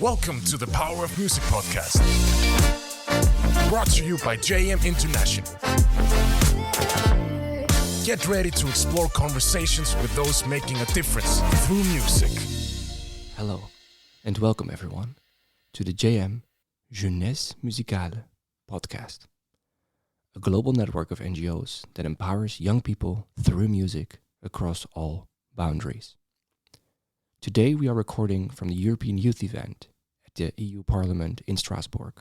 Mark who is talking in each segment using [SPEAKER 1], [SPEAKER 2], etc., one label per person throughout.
[SPEAKER 1] Welcome to the Power of Music podcast, brought to you by JM International. Get ready to explore conversations with those making a difference through music.
[SPEAKER 2] Hello, and welcome everyone to the JM Jeunesse Musicale podcast, a global network of NGOs that empowers young people through music across all boundaries. Today we are recording from the European Youth Event at the EU Parliament in Strasbourg,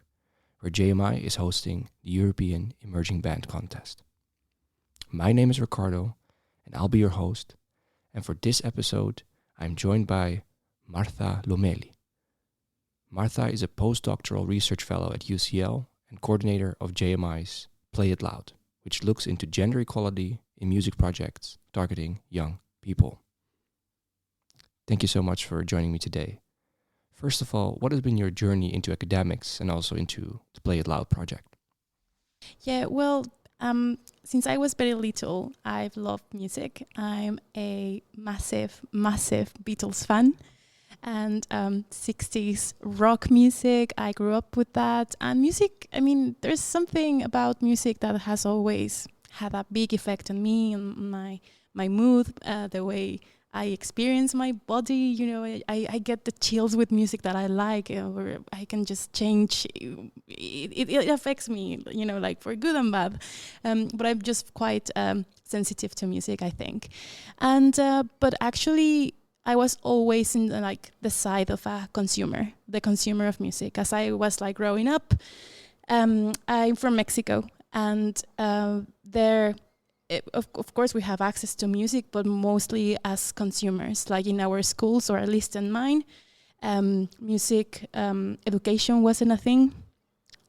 [SPEAKER 2] where JMI is hosting the European Emerging Band Contest. My name is Ricardo, and I'll be your host, and for this episode I'm joined by Martha Lomeli. Martha is a postdoctoral research fellow at UCL and coordinator of JMI's Play It Loud, which looks into gender equality in music projects targeting young people. Thank you so much for joining me today. First of all, what has been your journey into academics and also into the Play It Loud project?
[SPEAKER 3] Yeah, well, since I was very little, I've loved music. I'm a massive Beatles fan. And 60s rock music, I grew up with that. And music, there's something about music that has always had a big effect on me, on my mood, the way I experience my body. I get the chills with music that I like, or I can just change. It affects me, like for good and bad. But I'm just quite sensitive to music, I think. And but actually, I was always in the side of a consumer, the consumer of music. As I was growing up, I'm from Mexico, and there. Of course, we have access to music, but mostly as consumers, like in our schools, or at least in mine. Music education wasn't a thing.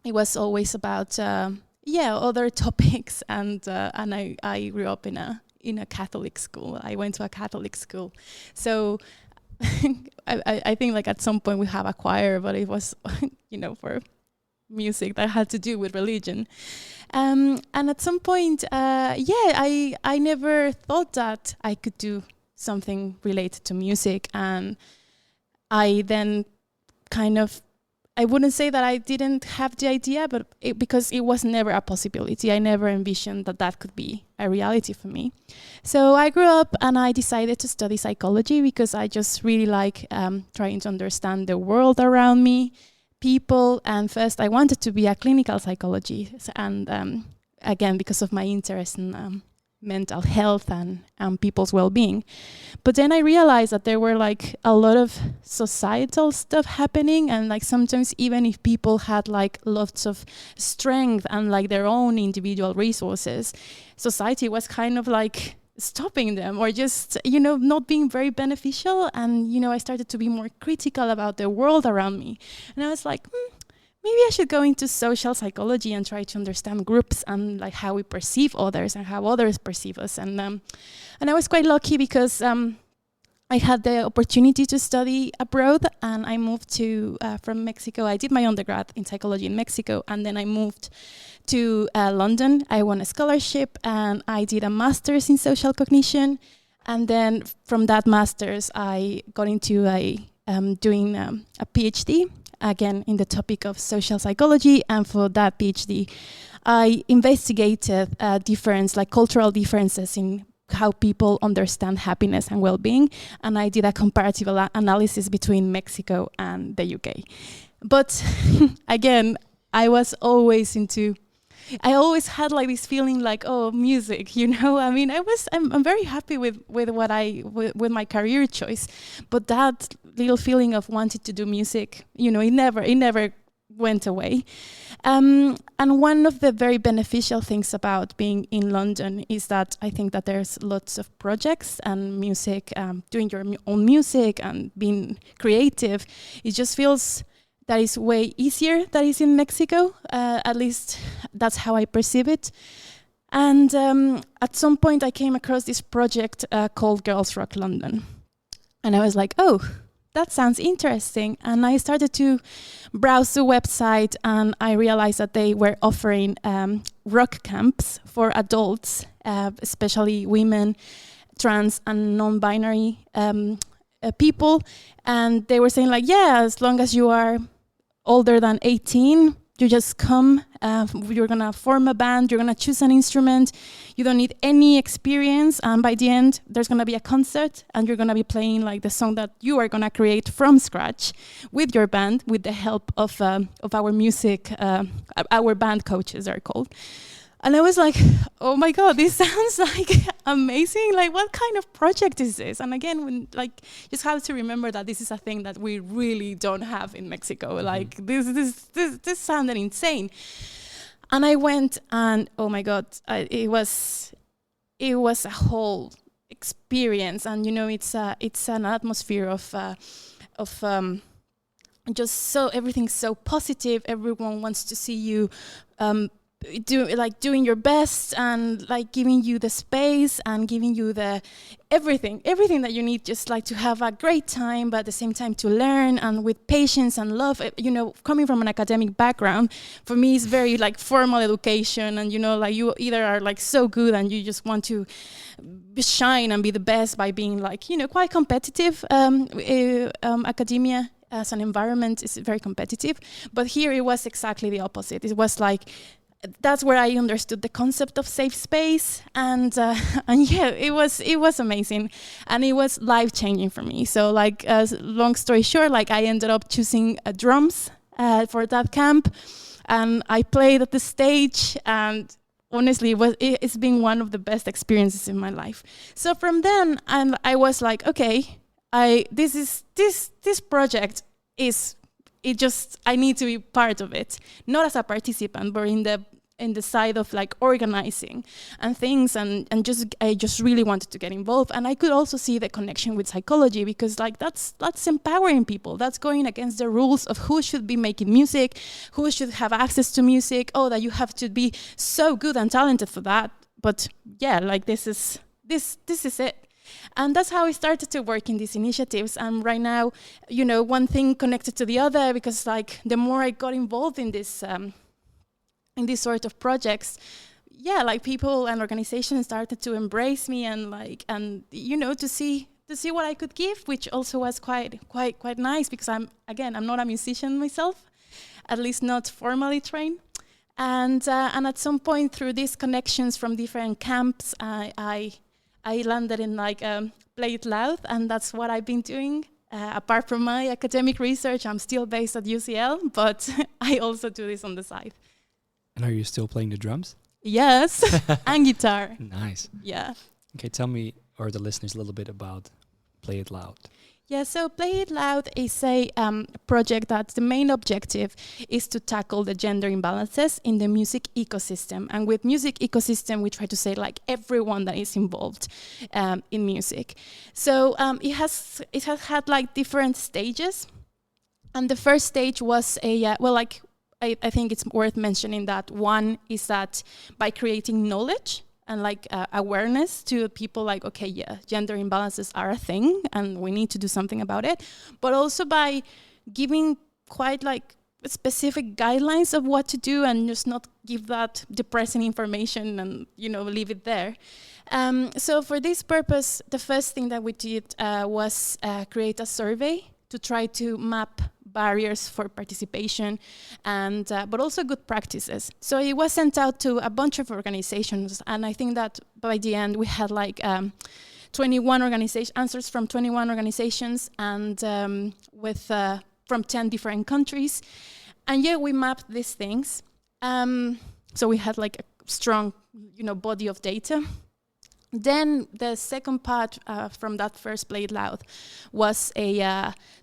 [SPEAKER 3] It was always about other topics, and I grew up in a Catholic school. I went to a Catholic school, so I think at some point we have a choir, but it was for music that had to do with religion. And at some point, I never thought that I could do something related to music. And I then I wouldn't say that I didn't have the idea, but because it was never a possibility. I never envisioned that could be a reality for me. So I grew up and I decided to study psychology because I just really like trying to understand the world around me, people, and first I wanted to be a clinical psychologist, and again because of my interest in mental health and people's well-being. But then I realized that there were a lot of societal stuff happening, and sometimes even if people had lots of strength and their own individual resources, society was kind of stopping them, or just not being very beneficial. And I started to be more critical about the world around me, and I was like, maybe I should go into social psychology and try to understand groups and how we perceive others and how others perceive us. And I was quite lucky because I had the opportunity to study abroad, and I moved to from Mexico. I did my undergrad in psychology in Mexico, and then I moved to London. I won a scholarship, and I did a master's in social cognition. And then from that master's, I got into doing a PhD, again in the topic of social psychology. And for that PhD, I investigated cultural differences in how people understand happiness and well-being, and I did a comparative analysis between Mexico and the UK. But again, I always had this feeling music, I'm very happy with with my career choice, but that little feeling of wanting to do music, it never went away. And one of the very beneficial things about being in London is that I think that there's lots of projects and music, doing your own music and being creative. It just feels that is way easier than is in Mexico. At least that's how I perceive it. And at some point I came across this project called Girls Rock London. And I was like, oh, that sounds interesting. And I started to browse the website, and I realized that they were offering rock camps for adults, especially women, trans and non-binary people, and they were saying like, yeah, as long as you are older than 18, you just come, you're gonna form a band, you're gonna choose an instrument, you don't need any experience, and by the end, there's gonna be a concert, and you're gonna be playing like the song that you are gonna create from scratch with your band, with the help of our music, our band coaches are called. And I was like, oh my God, this sounds like amazing. Like, what kind of project is this? And again, when just have to remember that this is a thing that we really don't have in Mexico. Mm-hmm. Like, this sounded insane. And I went, and oh my God, it was a whole experience. And it's an atmosphere of just so everything's so positive. Everyone wants to see you. Doing your best and like giving you the space and giving you the everything that you need, just like to have a great time, but at the same time to learn, and with patience and love. Coming from an academic background, for me it's very like formal education, and like you either are like so good and you just want to shine and be the best by being like quite competitive. Academia as an environment is very competitive, but here it was exactly the opposite. It was like, that's where I understood the concept of safe space, and yeah, it was amazing, and it was life-changing for me. So like, long story short, like I ended up choosing drums for that camp, and I played at the stage, and honestly, it's been one of the best experiences in my life. So from then, and I was like, okay, this project is. I need to be part of it, not as a participant, but in the side of like organizing and things, and I just really wanted to get involved. And I could also see the connection with psychology, because like that's empowering people. That's going against the rules of who should be making music, who should have access to music. Oh, that you have to be so good and talented for that. But yeah, like this is it. And that's how I started to work in these initiatives. And right now, one thing connected to the other, because like the more I got involved in this, in these sort of projects, yeah, like people and organizations started to embrace me, and to see what I could give, which also was quite nice, because I'm not a musician myself, at least not formally trained. And at some point, through these connections from different camps, I landed in Play It Loud, and that's what I've been doing. Apart from my academic research, I'm still based at UCL, but I also do this on the side.
[SPEAKER 2] And are you still playing the drums?
[SPEAKER 3] Yes, and guitar.
[SPEAKER 2] Nice.
[SPEAKER 3] Yeah.
[SPEAKER 2] Okay, tell me, or the listeners, a little bit about Play It Loud.
[SPEAKER 3] Yeah, so Play It Loud is a project that the main objective is to tackle the gender imbalances in the music ecosystem. And with music ecosystem, we try to say like everyone that is involved in music. So it has had like different stages. And the first stage was I think it's worth mentioning that one is that by creating knowledge and awareness to people, like, okay, yeah, gender imbalances are a thing and we need to do something about it, but also by giving quite specific guidelines of what to do, and just not give that depressing information and leave it there. So for this purpose, the first thing that we did was create a survey to try to map barriers for participation, and but also good practices. So it was sent out to a bunch of organizations, and I think that by the end we had 21 answers from 21 organizations, and from 10 different countries. And yeah, we mapped these things. So we had a strong, body of data. Then the second part from that first Play It Loud was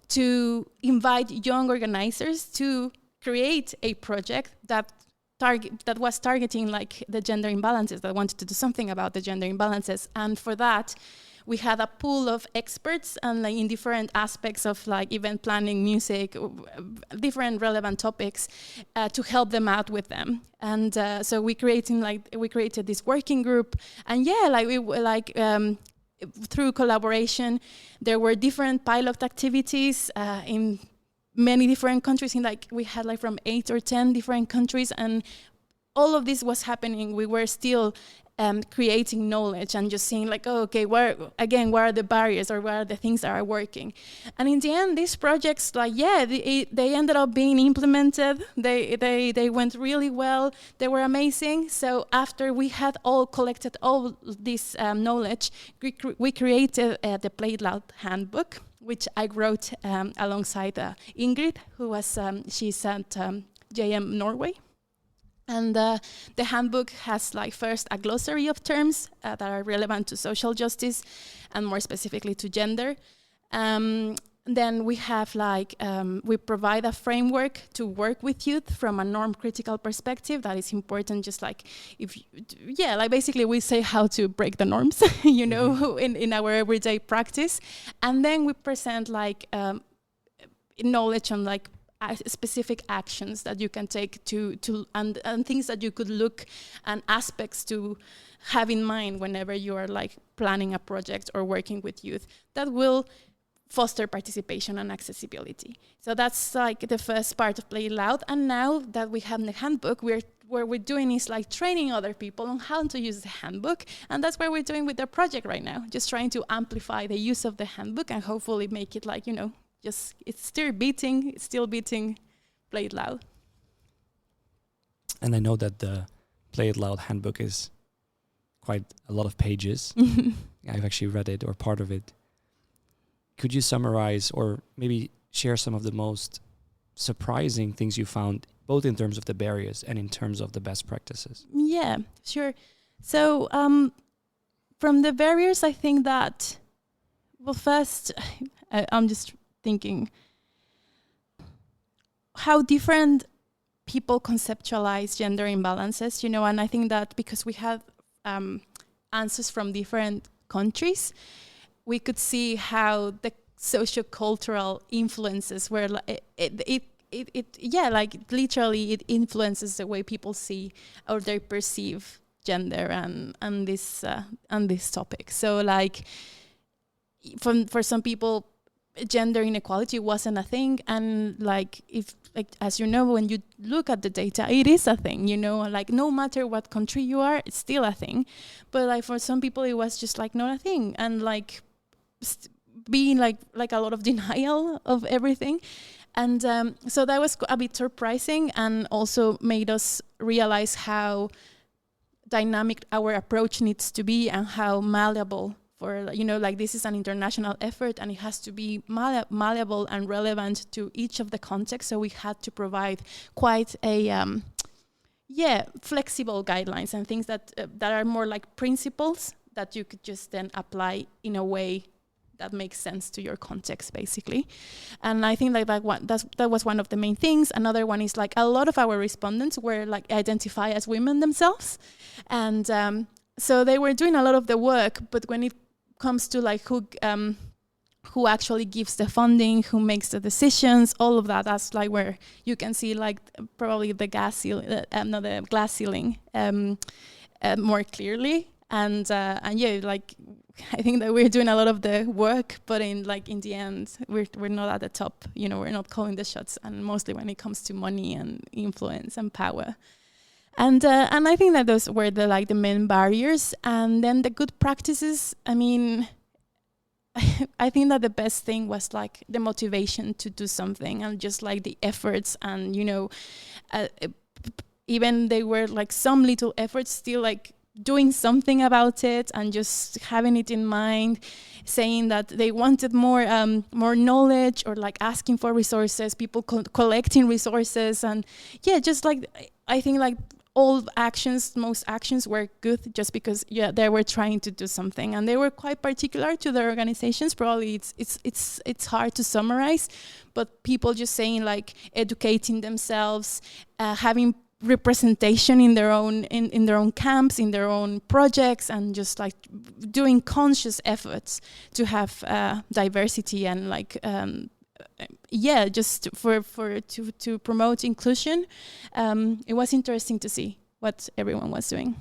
[SPEAKER 3] to invite young organizers to create a project that was targeting the gender imbalances, that wanted to do something about the gender imbalances. And for that, we had a pool of experts and in different aspects of event planning, music, different relevant topics to help them out with them. And so we created this working group, and through collaboration, there were different pilot activities in many different countries. We had from 8 or 10 different countries, and all of this was happening. We were still creating knowledge and just seeing like, oh, okay, what are the barriers or what are the things that are working? And in the end, these projects, like, they ended up being implemented. They went really well. They were amazing. So after we had all collected all this knowledge, we created the Play It Loud handbook, which I wrote alongside Ingrid, who was, she's at JM Norway. And the handbook has like first a glossary of terms that are relevant to social justice and more specifically to gender. Then we have like, we provide a framework to work with youth from a norm critical perspective that is important, just like like basically we say how to break the norms, you know, in our everyday practice. And then we present like knowledge on like specific actions that you can take and things that you could look and aspects to have in mind whenever you are like planning a project or working with youth that will foster participation and accessibility. So that's like the first part of Play It Loud. And now that we have the handbook, what we're doing is like training other people on how to use the handbook. And that's what we're doing with the project right now, just trying to amplify the use of the handbook and hopefully make it like, you know, it's still beating Play It Loud.
[SPEAKER 2] And I know that the Play It Loud handbook is quite a lot of pages. I've actually read it or part of it. Could you summarize or maybe share some of the most surprising things you found, both in terms of the barriers and in terms of the best practices?
[SPEAKER 3] Yeah, sure. So from the barriers, I think that, well, first, I'm just thinking how different people conceptualize gender imbalances, you know, and I think that because we have answers from different countries, we could see how the socio-cultural influences were like literally it influences the way people see or they perceive gender and this topic. So like for some people, gender inequality wasn't a thing, and like if like as you know, when you look at the data, it is a thing, you know, like no matter what country you are, it's still a thing. But like for some people it was just like not a thing, and like being like a lot of denial of everything. And so that was a bit surprising and also made us realize how dynamic our approach needs to be and how malleable for, you know, like this is an international effort and it has to be malleable and relevant to each of the contexts. So we had to provide quite a flexible guidelines and things that are more like principles that you could just then apply in a way that makes sense to your context, basically. And I think like that was one of the main things. Another one is like a lot of our respondents were like identify as women themselves, and so they were doing a lot of the work. But when it comes to like who actually gives the funding, who makes the decisions, all of that's like where you can see like probably the glass ceiling more clearly. And yeah, like I think that we're doing a lot of the work, but in the end, we're not at the top. You know, we're not calling the shots, and mostly when it comes to money and influence and power. And I think that those were the main barriers. And then the good practices. I mean, I think that the best thing was like the motivation to do something and just like the efforts, and you know, even they were like some little efforts still like doing something about it and just having it in mind, saying that they wanted more knowledge, or like asking for resources, people collecting resources. And yeah, just like I think like most actions were good just because they were trying to do something, and they were quite particular to their organizations. Probably it's hard to summarize, but people just saying like educating themselves, having representation in their own camps, in their own projects, and just like doing conscious efforts to have diversity and like just to promote inclusion. It was interesting to see what everyone was doing.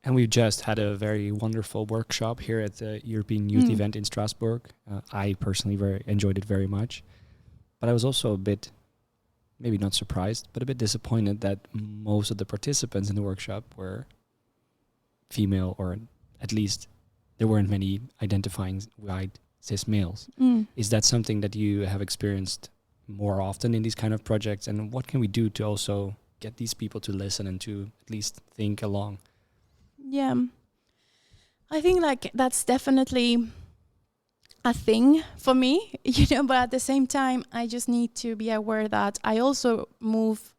[SPEAKER 2] And we've just had a very wonderful workshop here at the European Youth event in Strasbourg. I personally enjoyed it very much, but I was also a bit, maybe not surprised, but a bit disappointed that most of the participants in the workshop were
[SPEAKER 4] female, or at least there weren't many identifying white cis males. Is that something that you have experienced more often in these kind of projects? And what can we do to also get these people to listen and to at least think along?
[SPEAKER 3] Yeah. I think like that's definitely a thing for me, but at the same time, I just need to be aware that I also move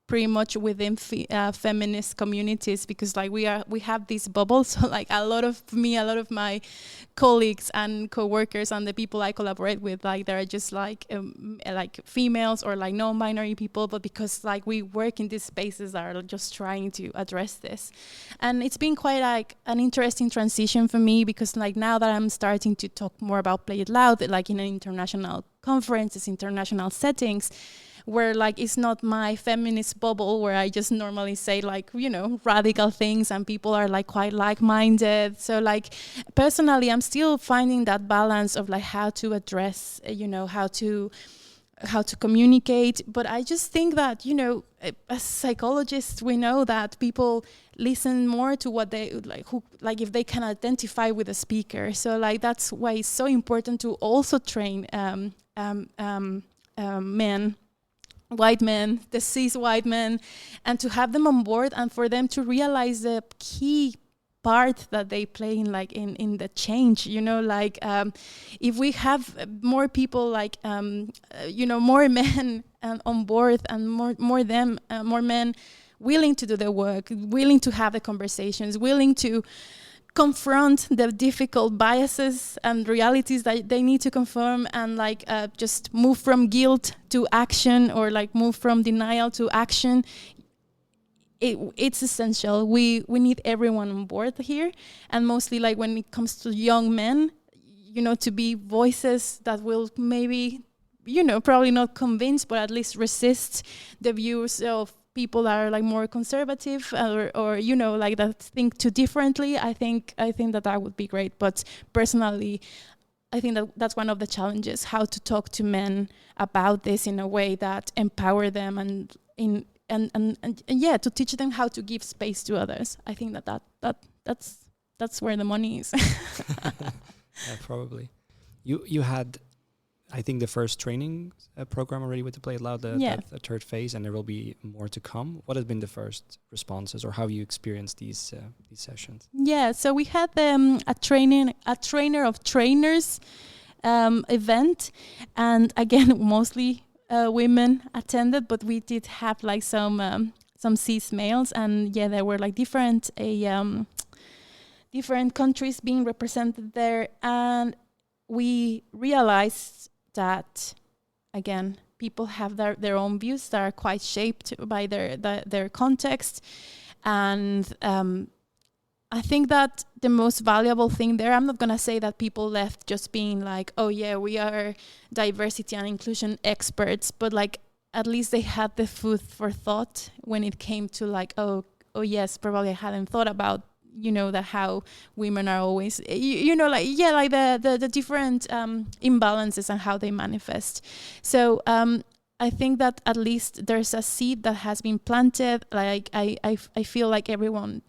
[SPEAKER 3] pretty much within feminist communities, because like we have this bubble. So like a lot of my colleagues and co-workers and the people I collaborate with, like they're just like females or like non-binary people, but because like we work in these spaces that are just trying to address this. And it's been quite like an interesting transition for me, because like now that I'm starting to talk more about Play It Loud, like in international conferences, international settings, where like it's not my feminist bubble where I just normally say like, radical things and people are like quite like-minded. So like personally, I'm still finding that balance of like how to address, how to communicate. But I just think that, as psychologists, we know that people listen more to what they if they can identify with the speaker. So like that's why it's so important to also train men, white men, the cis white men, and to have them on board and for them to realize the key part that they play in in the change. If we have more people more men on board and more men willing to do the work, willing to have the conversations, willing to confront the difficult biases and realities that they need to confirm, and just move from guilt to action, or move from denial to action. It's essential. We need everyone on board here, and mostly when it comes to young men, to be voices that will maybe, probably not convince, but at least resist the views of people that are more conservative or that think too differently. I think that would be great. But personally, I think that's one of the challenges: how to talk to men about this in a way that empower them and to teach them how to give space to others. I think that's where the money is.
[SPEAKER 4] Yeah, probably. You had, I think, the first training program already with the Play It Loud, the third phase, and there will be more to come. What has been the first responses, or how you experienced these sessions?
[SPEAKER 3] Yeah, so we had a trainer of trainers event, and again, mostly women attended, but we did have some cis males, and there were different countries being represented there, and we realized that, again, people have their own views that are quite shaped by their context. And I think that the most valuable thing there, I'm not going to say that people left just being like, oh yeah, we are diversity and inclusion experts, but at least they had the food for thought when it came to oh yes, probably I hadn't thought about that how women are always, the different imbalances and how they manifest. So I think that at least there's a seed that has been planted. I feel like everyone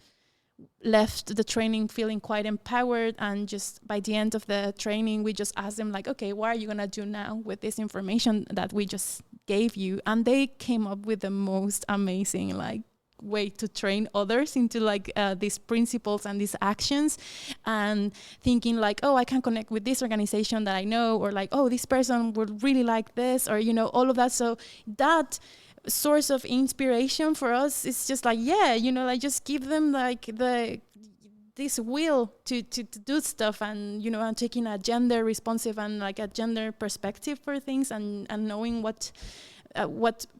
[SPEAKER 3] left the training feeling quite empowered, and just by the end of the training, we just asked them okay, what are you gonna do now with this information that we just gave you? And they came up with the most amazing way to train others into these principles and these actions, and thinking oh, I can connect with this organization that I know, or oh, this person would really like this, or all of that. So that source of inspiration for us is just just give them this will to do stuff, and and taking a gender responsive and a gender perspective for things, and knowing what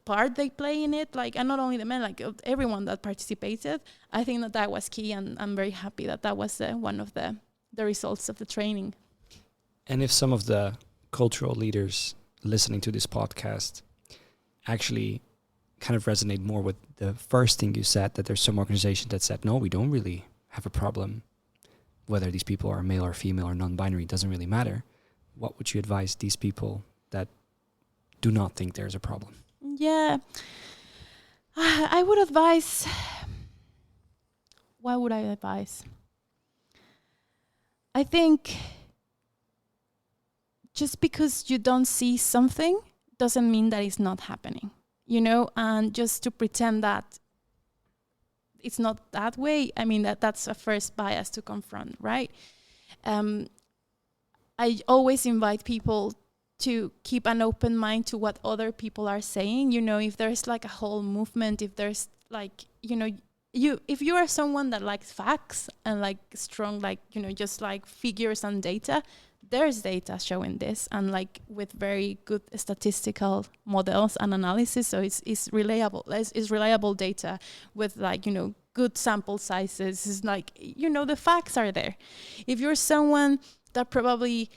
[SPEAKER 3] part they play in it, and not only the men, everyone that participated. I think that was key, and I'm very happy that was one of the results of the training.
[SPEAKER 4] And if some of the cultural leaders listening to this podcast actually kind of resonate more with the first thing you said, that there's some organization that said, no, we don't really have a problem whether these people are male or female or non-binary, doesn't really matter. What would you advise these people that do not think there's a problem?
[SPEAKER 3] Yeah, I would advise what would I advise? I think just because you don't see something doesn't mean that it's not happening, you know, and just to pretend that it's not that way, I mean, that's a first bias to confront, right? I always invite people to keep an open mind to what other people are saying. You know, if there's like a whole movement, if there's like, you know, if you are someone that likes facts and like strong, like, you know, just like figures and data, there's data showing this, and like with very good statistical models and analysis. So it's reliable. It's reliable data with like, you know, good sample sizes. It's like, you know, the facts are there. If you're someone that probably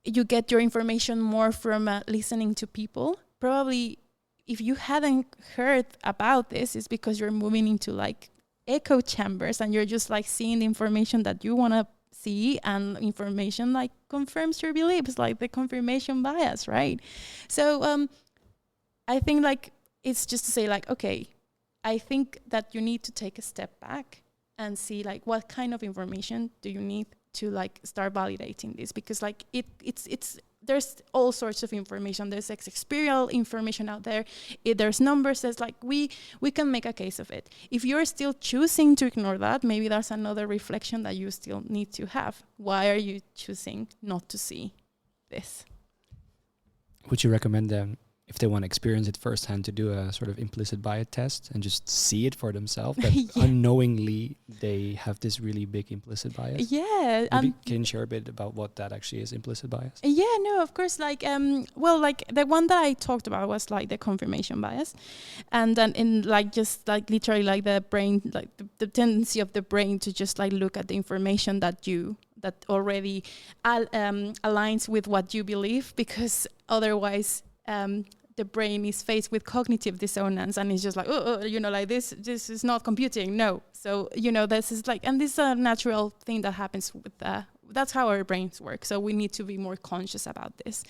[SPEAKER 3] you get your information more from listening to people, probably if you hadn't heard about this, it's because you're moving into like echo chambers and you're just like seeing the information that you want to see, and information like confirms your beliefs, like the confirmation bias, right? So I think like it's just to say like, okay, I think that you need to take a step back and see like what kind of information do you need to like start validating this, because like it's there's all sorts of information. There's experiential information out there. There's numbers. There's like we can make a case of it. If you're still choosing to ignore that, maybe that's another reflection that you still need to have. Why are you choosing not to see this?
[SPEAKER 4] Would you recommend them, if they want to experience it firsthand, to do a sort of implicit bias test and just see it for themselves, that unknowingly they have this really big implicit bias?
[SPEAKER 3] Yeah.
[SPEAKER 4] Maybe can you share a bit about what that actually is, implicit bias?
[SPEAKER 3] Yeah, no, of course. Like, well, like the one that I talked about was like the confirmation bias, and then in like just like literally like the brain, like the tendency of the brain to just like look at the information that already aligns with what you believe, because otherwise the brain is faced with cognitive dissonance, and it's just like, you know, like this is not computing. No. So, you know, this is like, and this is a natural thing that happens with that's how our brains work. So we need to be more conscious about this.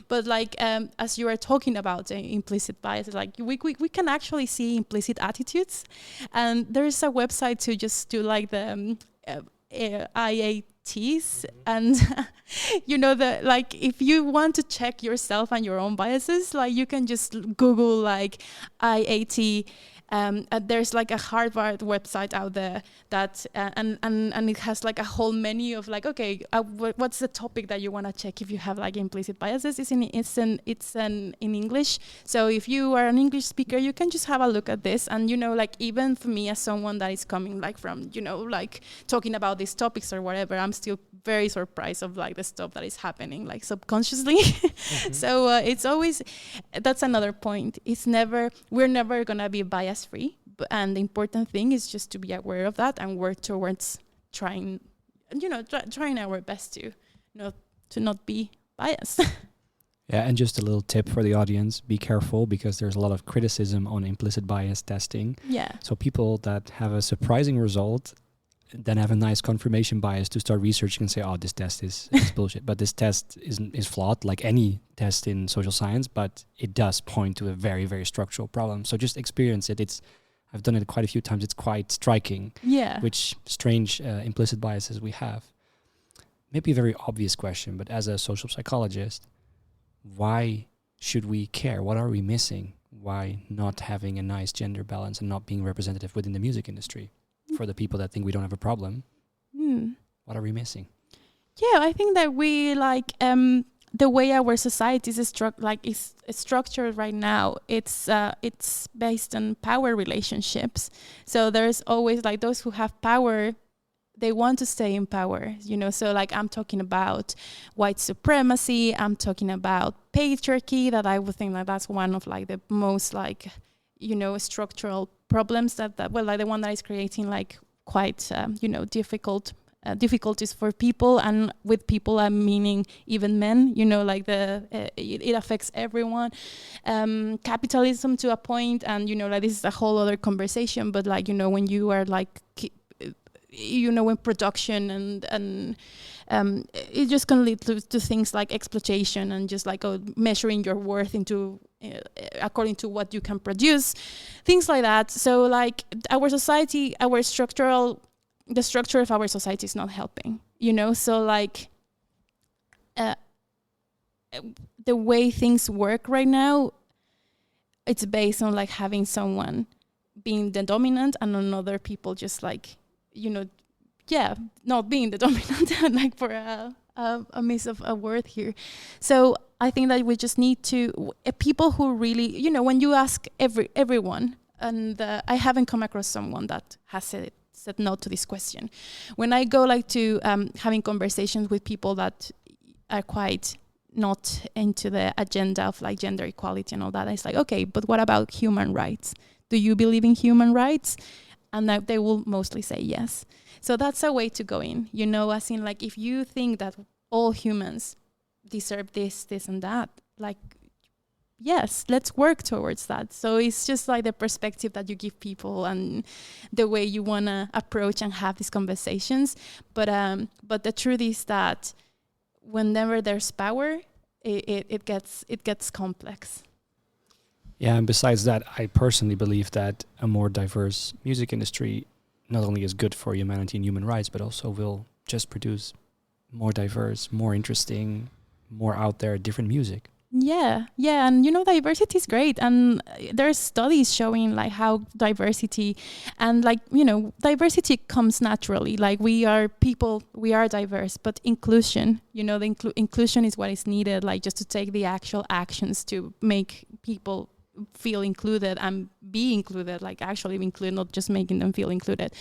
[SPEAKER 3] But like, as you are talking about implicit bias, like we can actually see implicit attitudes, and there's a website to just do like the IATs, and you know, the like if you want to check yourself and your own biases, like you can just Google like IAT. There's like a Harvard website out there that and it has like a whole menu of like, okay, what's the topic that you want to check if you have like implicit biases? It's in English. So if you are an English speaker, you can just have a look at this. And you know, like even for me as someone that is coming like from, you know, like talking about these topics or whatever, I'm still very surprised of like the stuff that is happening like subconsciously. Mm-hmm. So it's always, that's another point. We're never gonna be bias free, and the important thing is just to be aware of that and work towards trying our best to not be biased.
[SPEAKER 4] Yeah, and just a little tip for the audience: be careful, because there's a lot of criticism on implicit bias testing.
[SPEAKER 3] Yeah.
[SPEAKER 4] So people that have a surprising result then have a nice confirmation bias to start researching and say, oh, this test is bullshit. But this test is flawed, like any test in social science, but it does point to a very, very structural problem. So just experience it. I've done it quite a few times. It's quite striking.
[SPEAKER 3] Yeah.
[SPEAKER 4] Which strange implicit biases we have. Maybe a very obvious question, but as a social psychologist, why should we care? What are we missing? Why not having a nice gender balance and not being representative within the music industry? For the people that think we don't have a problem, what are we missing?
[SPEAKER 3] Yeah, I think that we like the way our society is structured right now. It's based on power relationships. So there's always like those who have power, they want to stay in power, you know. So like I'm talking about white supremacy. I'm talking about patriarchy. That I would think like that's one of like the most like, you know, structural problems that like the one that is creating like quite difficulties for people, and with people I'm meaning even men, you know, like it affects everyone. Capitalism to a point, and you know, like this is a whole other conversation, but like, you know, when you are like you know, in production and it just can lead to things like exploitation and just like measuring your worth into according to what you can produce, things like that. So like our society, our structural the structure of our society is not helping, you know. So like the way things work right now, it's based on like having someone being the dominant and another people just like, you know, not being the dominant, like for a miss of a word here. So I think that we just need to people who really, you know, when you ask everyone, and I haven't come across someone that has said no to this question. When I go like to having conversations with people that are quite not into the agenda of like gender equality and all that, it's like, okay, but what about human rights? Do you believe in human rights? And they will mostly say yes. So that's a way to go in, you know, as in like, if you think that all humans deserve this, and that, like, yes, let's work towards that. So it's just like the perspective that you give people and the way you want to approach and have these conversations. But the truth is that whenever there's power, it gets complex.
[SPEAKER 4] Yeah, and besides that, I personally believe that a more diverse music industry not only is good for humanity and human rights, but also will just produce more diverse, more interesting, more out there, different music.
[SPEAKER 3] Yeah, and you know, diversity is great, and there's studies showing like how diversity, and like, you know, diversity comes naturally. Like we are people, we are diverse, but inclusion, you know, the inclusion is what is needed, like just to take the actual actions to make people feel included and be included, like actually be included, not just making them feel included.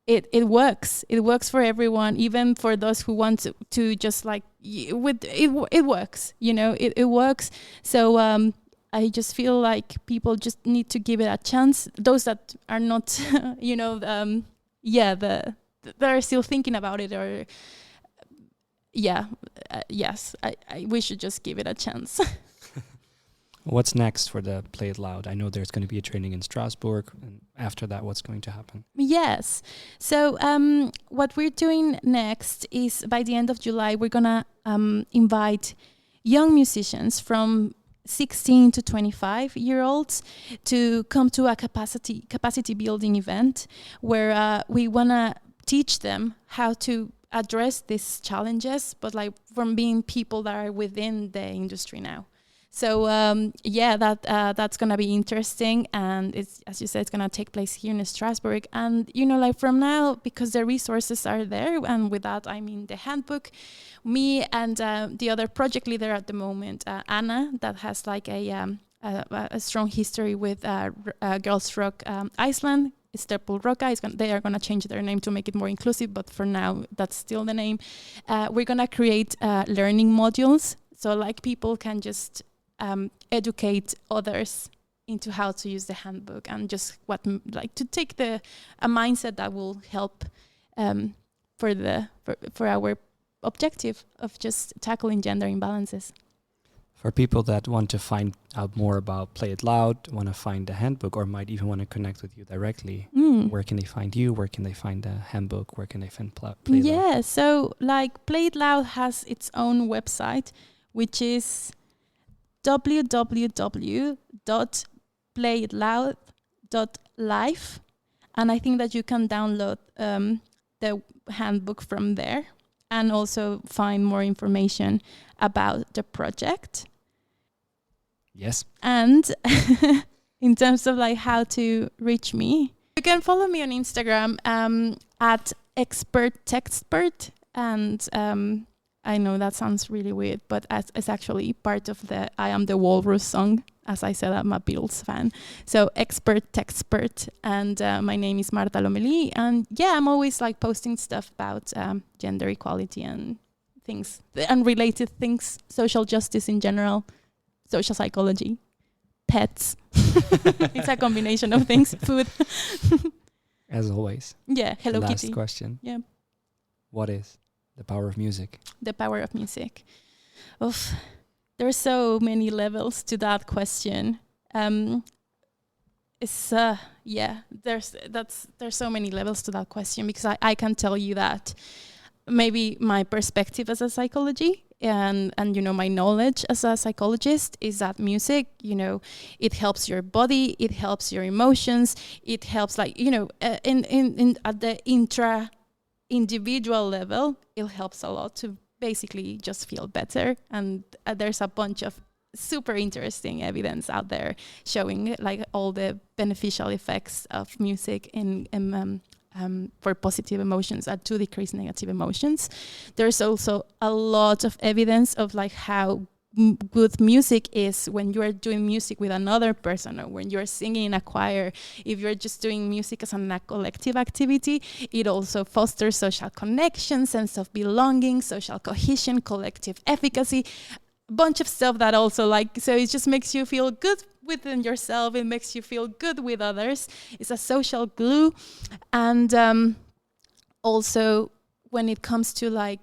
[SPEAKER 3] It works. It works for everyone, even for those who want to just like it works. You know, it works. So I just feel like people just need to give it a chance. Those that are not, you know, they're still thinking about it, or yes, we should just give it a chance.
[SPEAKER 4] What's next for the Play It Loud? I know there's going to be a training in Strasbourg, and after that, what's going to happen?
[SPEAKER 3] Yes. So what we're doing next is, by the end of July, we're going to invite young musicians from 16 to 25-year-olds to come to a capacity building event where we want to teach them how to address these challenges, but like from being people that are within the industry now. So that's gonna be interesting, and it's, as you said, it's gonna take place here in Strasbourg. And you know, like from now, because the resources are there, and with that I mean the handbook, me and the other project leader at the moment, Anna, that has like a strong history with Girls Rock Iceland. It's Terpul Roca. They are going to change their name to make it more inclusive, but for now, that's still the name. We're going to create learning modules, so like people can just educate others into how to use the handbook, and just to take a mindset that will help for our objective of just tackling gender imbalances.
[SPEAKER 4] For people that want to find out more about Play It Loud, want to find the handbook, or might even want to connect with you directly, where can they find you? Where can they find the handbook? Where can they find Play It Loud?
[SPEAKER 3] Yeah, so like Play It Loud has its own website, which is www.playitloud.life, and I think that you can download the handbook from there and also find more information about the project.
[SPEAKER 4] Yes.
[SPEAKER 3] And in terms of like how to reach me, you can follow me on Instagram at experttexpert, and I know that sounds really weird, but it's actually part of the I Am the Walrus song. As I said, I'm a Beatles fan. So experttexpert, and my name is Marta Lomeli, and yeah, I'm always like posting stuff about gender equality and things, unrelated things, social justice in general, social psychology, pets. It's a combination of things, food.
[SPEAKER 4] As always.
[SPEAKER 3] Yeah, Hello
[SPEAKER 4] Last
[SPEAKER 3] Kitty.
[SPEAKER 4] question.
[SPEAKER 3] Yeah.
[SPEAKER 4] What is the power of music? The
[SPEAKER 3] power of music. Oof. There's so many levels to that question. There's so many levels to that question, because I can tell you that maybe my perspective as a psychology and my knowledge as a psychologist is that music, it helps your body, it helps your emotions, it helps in at the individual level, it helps a lot to basically just feel better. And there's a bunch of super interesting evidence out there showing all the beneficial effects of music for positive emotions and to decrease negative emotions. There's also a lot of evidence of how good music is when you are doing music with another person, or when you're singing in a choir. If you're just doing music as a collective activity, it also fosters social connection, sense of belonging, social cohesion, collective efficacy, bunch of stuff that also so it just makes you feel good within yourself. It makes you feel good with others. It's a social glue. And also when it comes to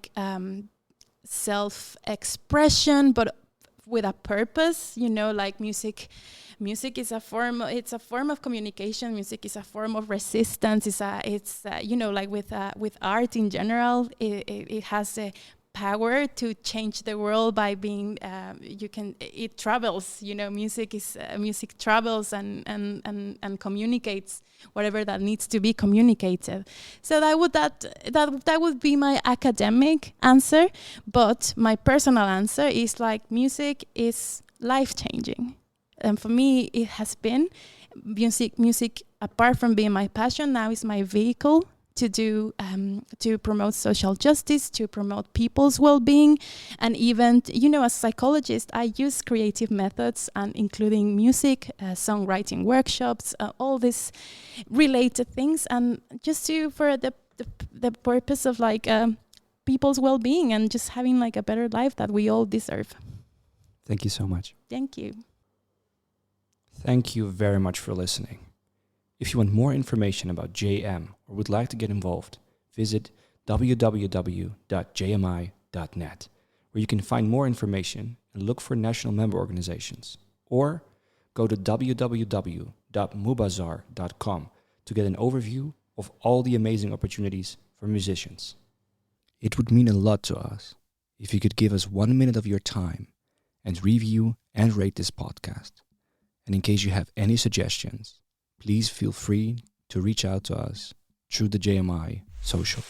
[SPEAKER 3] self-expression, but with a purpose, music is a form of communication. Music is a form of resistance. It's with art in general, it has a power to change the world by being it travels. Music travels and communicates whatever that needs to be communicated. So that would be my academic answer, but my personal answer is music is life-changing, and for me it has been. Music, apart from being my passion, now is my vehicle to promote social justice, to promote people's well-being. And even, as a psychologist, I use creative methods, and including music, songwriting workshops, all these related things, and just for the purpose of people's well-being and just having a better life that we all deserve.
[SPEAKER 4] Thank you so much.
[SPEAKER 3] Thank you.
[SPEAKER 2] Thank you very much for listening. If you want more information about JM or would like to get involved, visit www.jmi.net, where you can find more information and look for national member organizations. Or go to www.mubazar.com to get an overview of all the amazing opportunities for musicians. It would mean a lot to us if you could give us 1 minute of your time and review and rate this podcast. And in case you have any suggestions, please feel free to reach out to us through the JMI social.